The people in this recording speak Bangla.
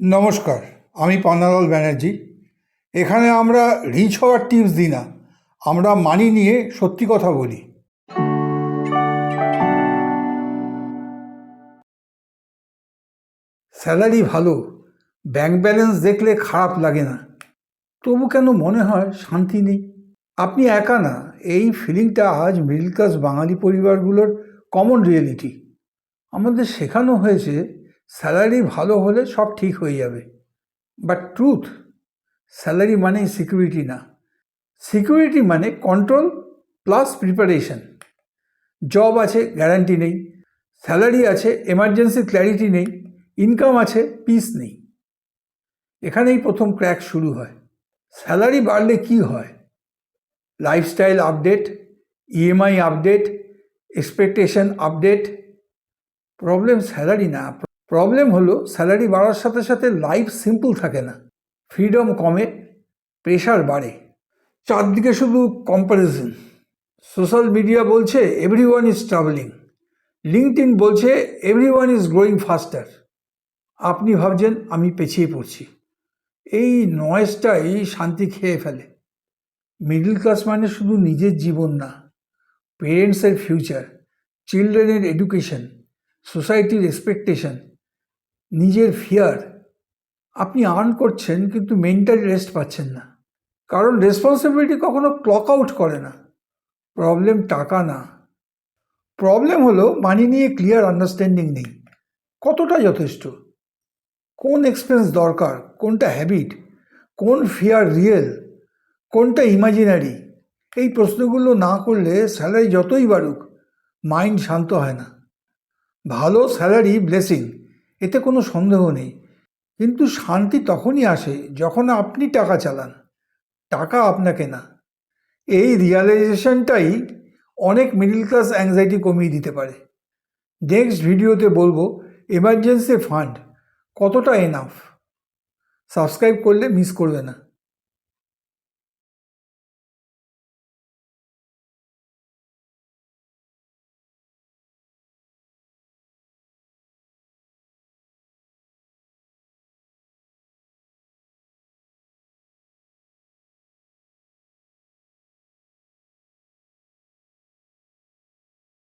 নমস্কার, আমি পান্নালাল ব্যানার্জি। এখানে আমরা রিচ হওয়ার টিপস দিই না, আমরা মানি নিয়ে সত্যি কথা বলি। স্যালারি ভালো, ব্যাংক ব্যালেন্স দেখলে খারাপ লাগে না, তবু কেন মনে হয় শান্তি নেই? আপনি একা না, এই ফিলিংটা আজ মিডল ক্লাস বাঙালি পরিবারগুলোর কমন রিয়েলিটি। আমাদের শেখানো হয়েছে স্যালারি ভালো হলে সব ঠিক হয়ে যাবে, বাট ট্রুথ, স্যালারি মানেই সিকিউরিটি না। সিকিউরিটি মানে কন্ট্রোল প্লাস প্রিপারেশন। জব আছে, গ্যারান্টি নেই; স্যালারি আছে, এমার্জেন্সি ক্ল্যারিটি নেই; ইনকাম আছে, পিস নেই। এখানেই প্রথম ক্র্যাক শুরু হয়। স্যালারি বাড়লে কি হয়? Lifestyle update, EMI update, expectation update. Problem salary না, প্রবলেম হলো স্যালারি বাড়ার সাথে সাথে লাইফ সিম্পল থাকে না। ফ্রিডম কমে, প্রেশার বাড়ে, চারদিকে শুধু কম্প্যারিজন। সোশ্যাল মিডিয়া বলছে এভরিওয়ান ইজ ট্রাভেলিং, লিঙ্কডইন বলছে এভরিওয়ান ইজ গ্রোয়িং ফাস্টার। আপনি ভাবছেন আমি পেছিয়ে পড়ছি। এই নয়েজটাই শান্তি খেয়ে ফেলে। মিডল ক্লাস মানে শুধু নিজের জীবন না, পেরেন্টসের ফিউচার, চিলড্রেনের এডুকেশন, সোসাইটির এক্সপেকটেশন, নিজের ফিয়ার। আপনি আর্ন করছেন কিন্তু মেন্টাল রেস্ট পাচ্ছেন না, কারণ রেসপন্সিবিলিটি কখনো ক্লক আউট করে না। প্রবলেম টাকা না, প্রবলেম হলো মানি নিয়ে ক্লিয়ার আন্ডারস্ট্যান্ডিং নেই। কতটা যথেষ্ট, কোন এক্সপেন্স দরকার, কোনটা হ্যাবিট, কোন ফিয়ার রিয়েল, কোনটা ইমাজিনারি। এই প্রশ্নগুলো না করলে স্যালারি যতই বাড়ুক, মাইন্ড শান্ত হয় না। ভালো স্যালারি ব্লেসিং, এতে কোনো সন্দেহ নেই, কিন্তু শান্তি তখনই আসে যখন আপনি টাকা চালান, টাকা আপনাকে না। এই রিয়ালাইজেশনটাই অনেক মিডল ক্লাস অ্যাংজাইটি কমিয়ে দিতে পারে। নেক্সট ভিডিওতে বলবো এমার্জেন্সি ফান্ড কতটা এনাফ। সাবস্ক্রাইব করলে মিস করবে না।